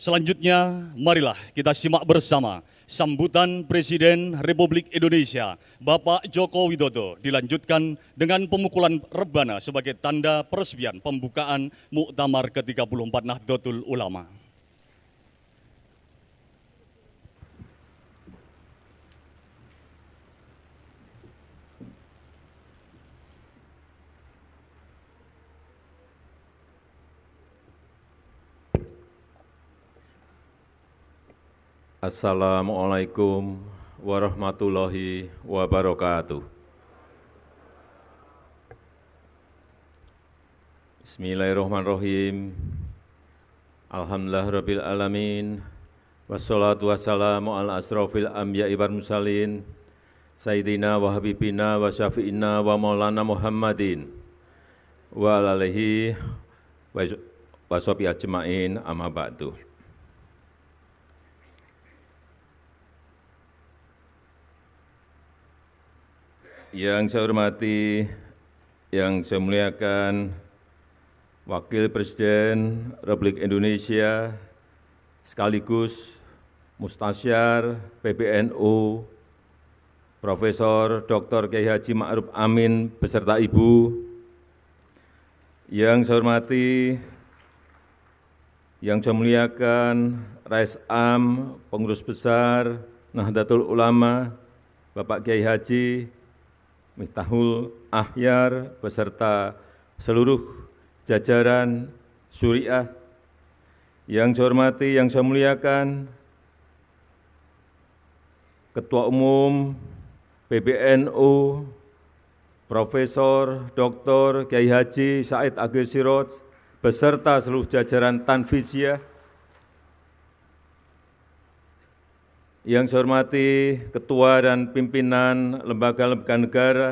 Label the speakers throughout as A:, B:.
A: Selanjutnya, marilah kita simak bersama sambutan Presiden Republik Indonesia, Bapak Joko Widodo, dilanjutkan dengan pemukulan rebana sebagai tanda peresmian pembukaan Muktamar ke-34 Nahdlatul Ulama.
B: Assalamualaikum warahmatullahi wabarakatuh. Bismillahirrahmanirrahim. Alhamdulillahirabbil alamin. Wassalatu wassalamu ala asrofil anbiya'i wal mursalin. Sayyidina wa habibina wa syafi'ina wa maulana Muhammadin wa alihi wa sahbihi ajma'in, amma ba'du. Yang saya hormati, yang saya muliakan Wakil Presiden Republik Indonesia sekaligus Mustasyar PBNU Profesor Dr. Kiai Haji Ma'ruf Amin beserta Ibu. Yang saya hormati, yang saya muliakan Rais Am, Pengurus Besar Nahdlatul Ulama, Bapak Kiai Haji Miftahul Ahyar beserta seluruh jajaran Syuriah. Yang saya hormati, yang saya muliakan Ketua Umum PBNU Profesor Dr. Kiai Haji Said Agil Siroj beserta seluruh jajaran Tanfiziah. Yang saya hormati Ketua dan Pimpinan Lembaga-Lembaga Negara,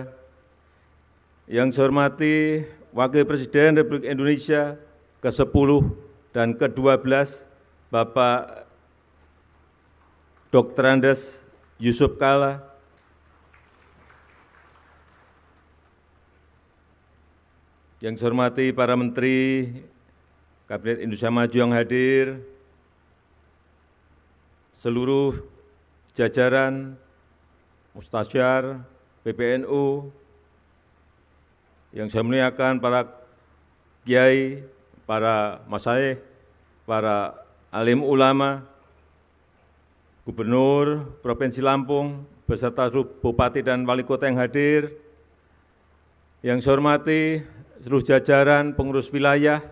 B: yang saya hormati Wakil Presiden Republik Indonesia ke-10 dan ke-12, Bapak Dr. Andes Yusuf Kalla, yang saya hormati para Menteri Kabinet Indonesia Maju yang hadir, seluruh jajaran Mustasyar PBNU, yang saya muliakan para kiai, para masyayikh, para alim ulama, Gubernur Provinsi Lampung beserta seluruh bupati dan wali kota yang hadir, yang saya hormati seluruh jajaran pengurus wilayah,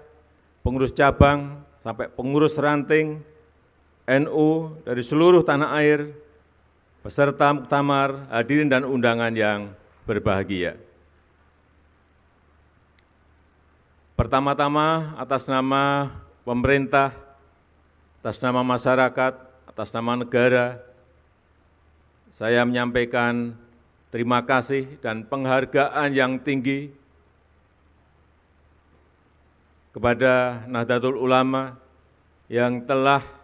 B: pengurus cabang, sampai pengurus ranting NU dari seluruh tanah air, peserta muktamar, hadirin dan undangan yang berbahagia. Pertama-tama atas nama pemerintah, atas nama masyarakat, atas nama negara, saya menyampaikan terima kasih dan penghargaan yang tinggi kepada Nahdlatul Ulama yang telah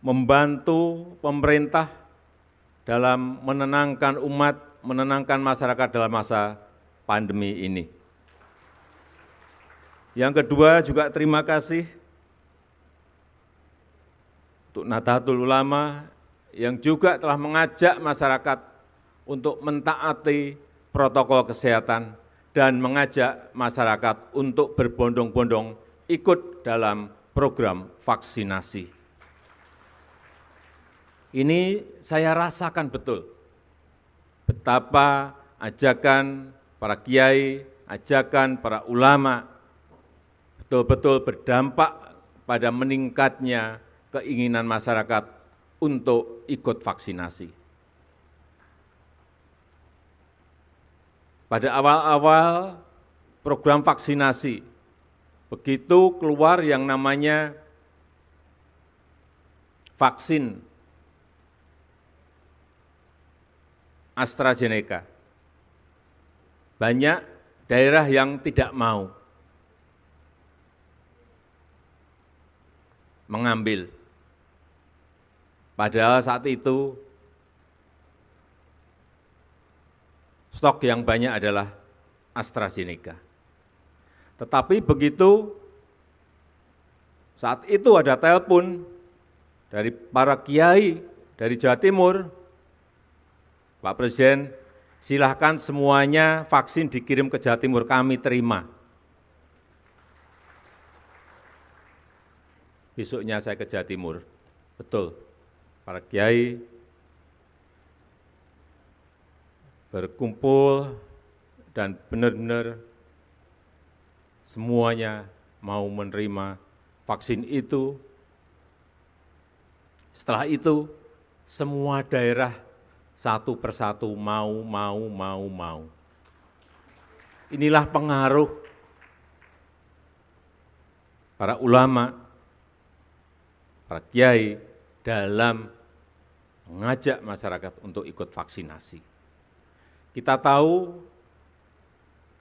B: membantu pemerintah dalam menenangkan umat, menenangkan masyarakat dalam masa pandemi ini. Yang kedua juga terima kasih untuk Nahdlatul Ulama yang juga telah mengajak masyarakat untuk mentaati protokol kesehatan dan mengajak masyarakat untuk berbondong-bondong ikut dalam program vaksinasi. Ini saya rasakan betul betapa ajakan para kiai, ajakan para ulama betul-betul berdampak pada meningkatnya keinginan masyarakat untuk ikut vaksinasi. Pada awal-awal program vaksinasi, begitu keluar yang namanya vaksin AstraZeneca, banyak daerah yang tidak mau mengambil. Padahal saat itu stok yang banyak adalah AstraZeneca. Tetapi begitu Saat itu ada telepon dari para kiai dari Jawa Timur, Pak Presiden, silahkan semuanya vaksin dikirim ke Jawa Timur, kami terima. Besoknya saya ke Jawa Timur, betul, para kiai berkumpul dan benar-benar semuanya mau menerima vaksin itu. Setelah itu, semua daerah satu persatu mau. Inilah pengaruh para ulama, para kiai dalam mengajak masyarakat untuk ikut vaksinasi. Kita tahu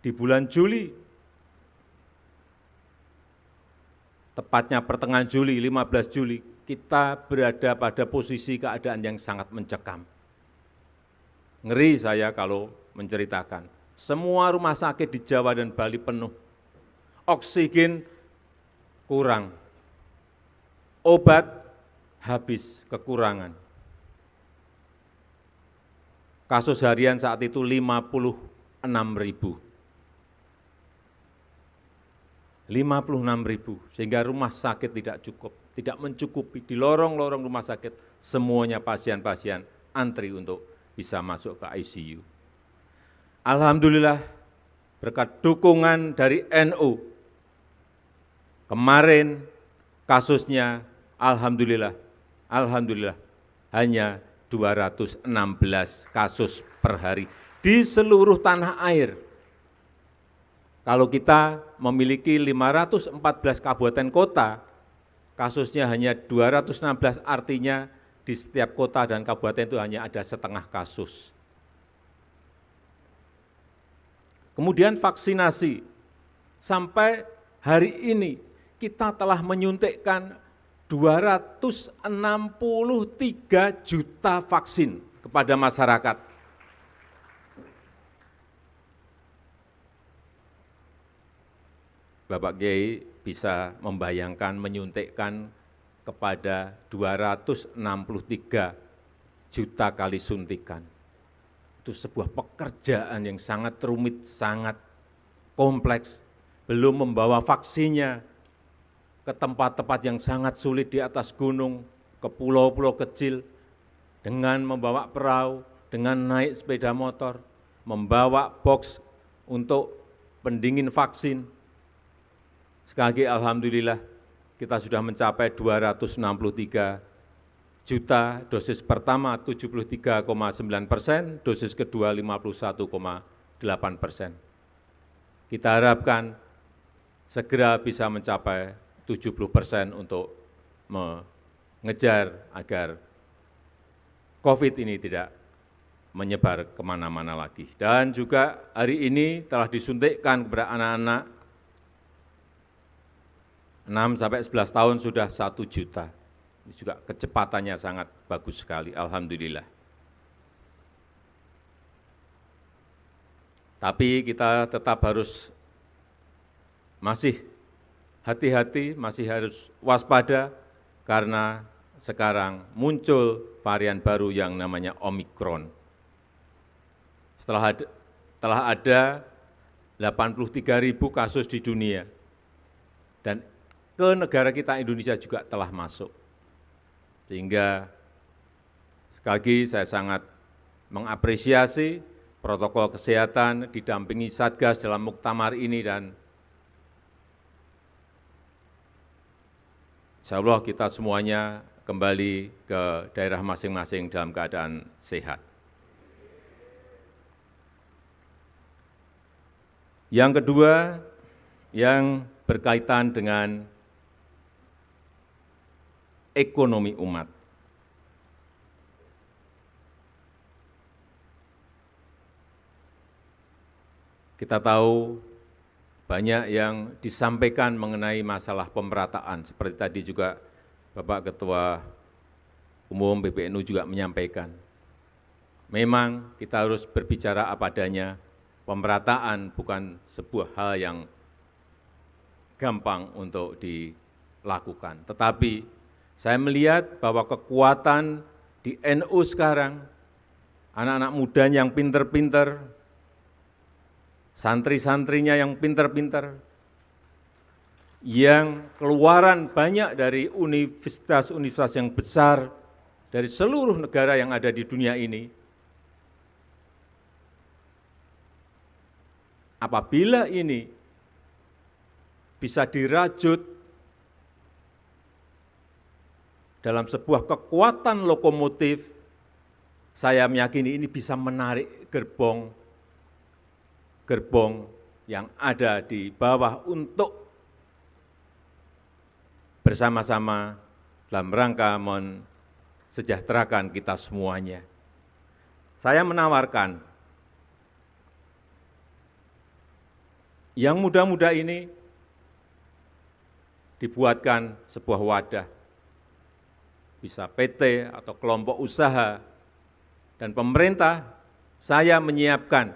B: di bulan Juli, tepatnya pertengahan Juli, 15 Juli, kita berada pada posisi keadaan yang sangat mencekam. Ngeri saya kalau menceritakan. Semua rumah sakit di Jawa dan Bali penuh. Oksigen kurang. Obat habis, kekurangan. Kasus harian saat itu 56.000. 56.000, sehingga rumah sakit tidak mencukupi. Di lorong-lorong rumah sakit, semuanya pasien-pasien antri untuk bisa masuk ke ICU. Alhamdulillah, berkat dukungan dari NU, kemarin kasusnya alhamdulillah hanya 216 kasus per hari di seluruh tanah air. Kalau kita memiliki 514 kabupaten kota, kasusnya hanya 216, artinya di setiap kota dan kabupaten itu hanya ada setengah kasus. Kemudian vaksinasi, sampai hari ini kita telah menyuntikkan 263 juta vaksin kepada masyarakat. Bapak Kiai bisa membayangkan menyuntikkan kepada 263 juta kali suntikan. Itu sebuah pekerjaan yang sangat rumit, sangat kompleks. Belum membawa vaksinnya ke tempat-tempat yang sangat sulit di atas gunung, ke pulau-pulau kecil, dengan membawa perahu, dengan naik sepeda motor, membawa box untuk pendingin vaksin. Sekali lagi alhamdulillah kita sudah mencapai 263 juta, dosis pertama 73,9%, dosis kedua 51,8%. Kita harapkan segera bisa mencapai 70% untuk mengejar agar COVID ini tidak menyebar kemana-mana lagi. Dan juga hari ini telah disuntikkan kepada anak-anak 6-11 tahun sudah 1 juta. Ini juga kecepatannya sangat bagus sekali, alhamdulillah. Tapi kita tetap harus masih hati-hati, masih harus waspada, karena sekarang muncul varian baru yang namanya Omikron. Telah ada 83.000 kasus di dunia, dan ke negara kita Indonesia juga telah masuk. Sehingga sekali lagi saya sangat mengapresiasi protokol kesehatan didampingi Satgas dalam muktamar ini, dan insya Allah kita semuanya kembali ke daerah masing-masing dalam keadaan sehat. Yang kedua, yang berkaitan dengan ekonomi umat. Kita tahu banyak yang disampaikan mengenai masalah pemerataan, seperti tadi juga Bapak Ketua Umum PBNU juga menyampaikan. Memang kita harus berbicara apa adanya, pemerataan bukan sebuah hal yang gampang untuk lakukan. Tetapi saya melihat bahwa kekuatan di NU sekarang, anak-anak muda yang pinter-pinter, santri-santrinya yang pinter-pinter, yang keluaran banyak dari universitas-universitas yang besar dari seluruh negara yang ada di dunia ini, apabila ini bisa dirajut dalam sebuah kekuatan lokomotif, saya meyakini ini bisa menarik gerbong yang ada di bawah untuk bersama-sama dalam rangka mensejahterakan kita semuanya. Saya menawarkan yang muda-muda ini dibuatkan sebuah wadah, bisa PT atau kelompok usaha, dan pemerintah, saya menyiapkan,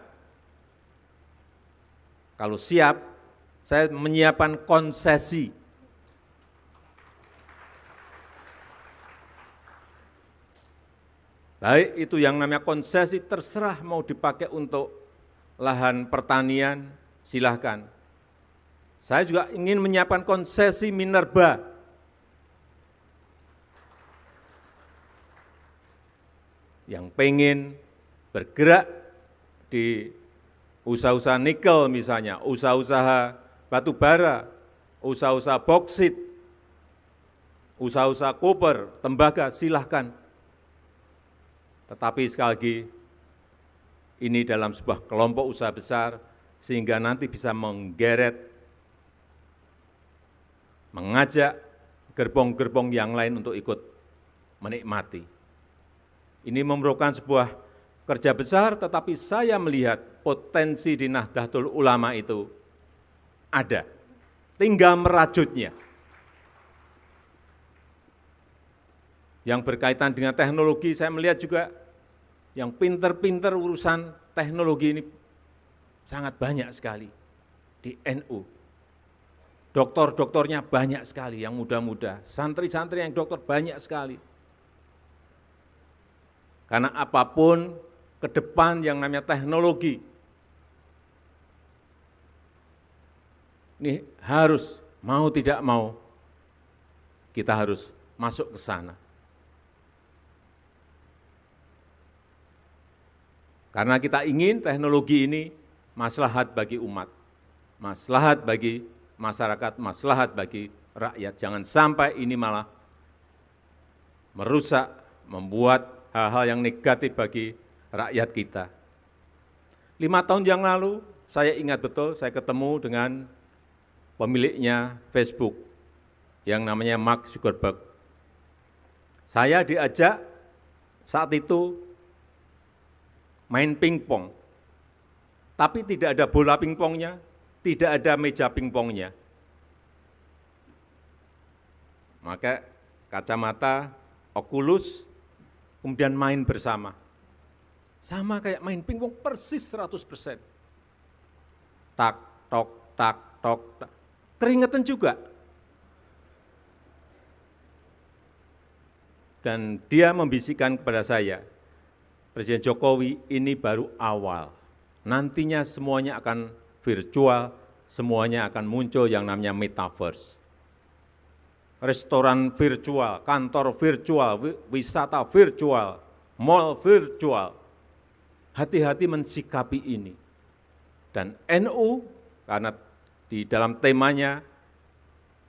B: kalau siap, saya menyiapkan konsesi. Baik itu yang namanya konsesi, terserah mau dipakai untuk lahan pertanian, silahkan. Saya juga ingin menyiapkan konsesi minerba. Yang pengen bergerak di usaha-usaha nikel misalnya, usaha-usaha batu bara, usaha-usaha boksit, usaha-usaha koper, tembaga, silahkan. Tetapi sekali lagi, ini dalam sebuah kelompok usaha besar, sehingga nanti bisa menggeret, mengajak gerbong-gerbong yang lain untuk ikut menikmati. Ini memerlukan sebuah kerja besar, tetapi saya melihat potensi di Nahdlatul Ulama itu ada, tinggal merajutnya. Yang berkaitan dengan teknologi, saya melihat juga yang pinter-pinter urusan teknologi ini sangat banyak sekali di NU. Doktor-doktornya banyak sekali yang muda-muda, santri-santri yang dokter banyak sekali. Karena apapun ke depan yang namanya teknologi, ini harus, mau tidak mau, kita harus masuk ke sana. Karena kita ingin teknologi ini maslahat bagi umat, maslahat bagi masyarakat, maslahat bagi rakyat. Jangan sampai ini malah merusak, membuat hal-hal yang negatif bagi rakyat kita. 5 tahun yang lalu, saya ingat betul, saya ketemu dengan pemiliknya Facebook, yang namanya Mark Zuckerberg. Saya diajak saat itu main pingpong, tapi tidak ada bola pingpongnya, tidak ada meja pingpongnya. Maka kacamata, Oculus, kemudian main bersama. Sama kayak main pingpong persis 100%. Tak, tok, tak, tok, tak. Keringetan juga. Dan dia membisikkan kepada saya, Presiden Jokowi, ini baru awal. Nantinya semuanya akan virtual, semuanya akan muncul yang namanya metaverse. Restoran virtual, kantor virtual, wisata virtual, mall virtual. Hati-hati mensikapi ini. Dan NU, karena di dalam temanya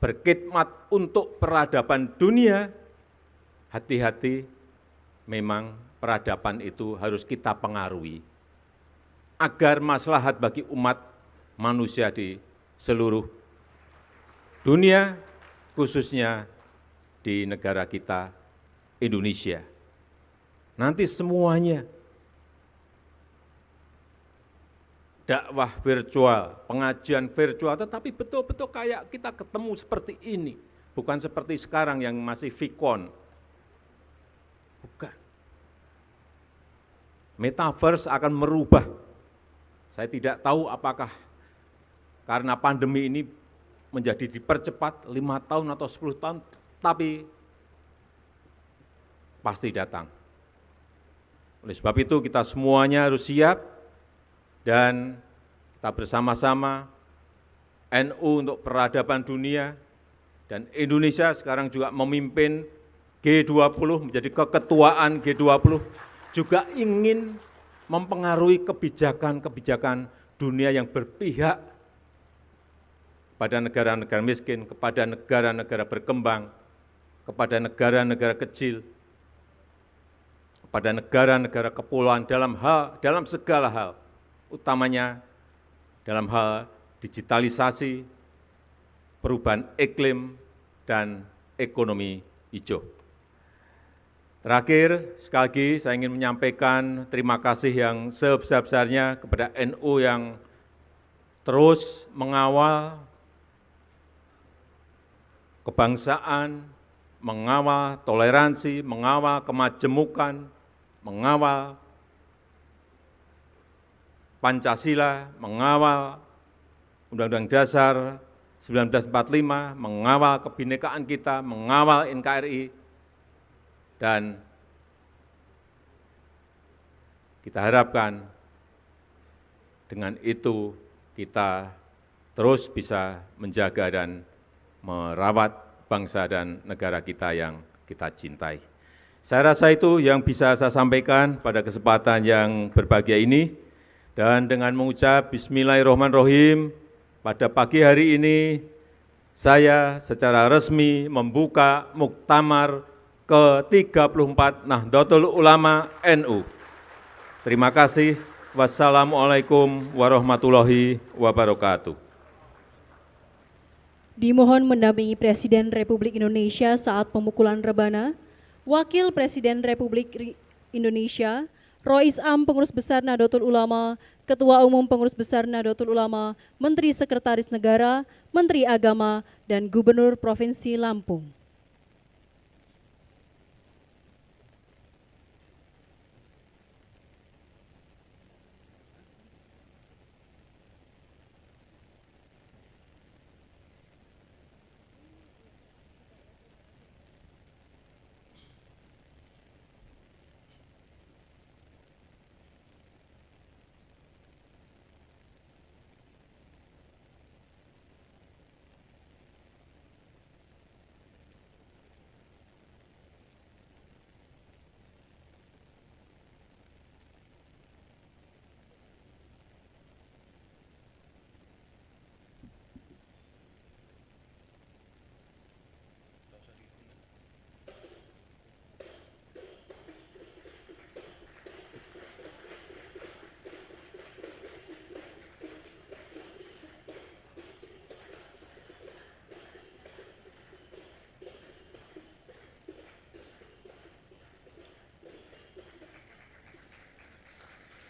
B: berkhidmat untuk peradaban dunia, hati-hati memang peradaban itu harus kita pengaruhi agar maslahat bagi umat manusia di seluruh dunia, khususnya di negara kita, Indonesia. Nanti semuanya dakwah virtual, pengajian virtual, tetapi betul-betul kayak kita ketemu seperti ini, bukan seperti sekarang yang masih Vicon. Bukan. Metaverse akan merubah. Saya tidak tahu apakah karena pandemi ini menjadi dipercepat 5 tahun atau 10 tahun, tapi pasti datang. Oleh sebab itu kita semuanya harus siap dan kita bersama-sama NU untuk peradaban dunia dan Indonesia sekarang juga memimpin G20 menjadi keketuaan G20 juga ingin mempengaruhi kebijakan-kebijakan dunia yang berpihak pada negara-negara miskin, kepada negara-negara berkembang, kepada negara-negara kecil, pada negara-negara kepulauan dalam segala hal, utamanya dalam hal digitalisasi, perubahan iklim, dan ekonomi hijau. Terakhir, sekali lagi saya ingin menyampaikan terima kasih yang sebesar-besarnya kepada NU yang terus mengawal kebangsaan, mengawal toleransi, mengawal kemajemukan, mengawal Pancasila, mengawal Undang-Undang Dasar 1945, mengawal kebinekaan kita, mengawal NKRI, dan kita harapkan dengan itu kita terus bisa menjaga dan merawat bangsa dan negara kita yang kita cintai. Saya rasa itu yang bisa saya sampaikan pada kesempatan yang berbahagia ini. Dan dengan mengucap Bismillahirrahmanirrahim, pada pagi hari ini saya secara resmi membuka Muktamar ke-34 Nahdlatul Ulama NU. Terima kasih. Wassalamualaikum warahmatullahi wabarakatuh.
C: Dimohon mendampingi Presiden Republik Indonesia saat pemukulan rebana, Wakil Presiden Republik Indonesia, Rois Am Pengurus Besar Nahdlatul Ulama, Ketua Umum Pengurus Besar Nahdlatul Ulama, Menteri Sekretaris Negara, Menteri Agama, dan Gubernur Provinsi Lampung.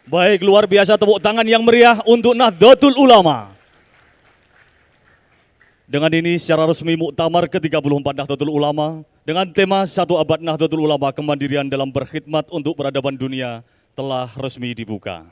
A: Baik, luar biasa tepuk tangan yang meriah untuk Nahdlatul Ulama. Dengan ini secara resmi Muktamar ke-34 Nahdlatul Ulama dengan tema 1 abad Nahdlatul Ulama, kemandirian dalam berkhidmat untuk peradaban dunia telah resmi dibuka.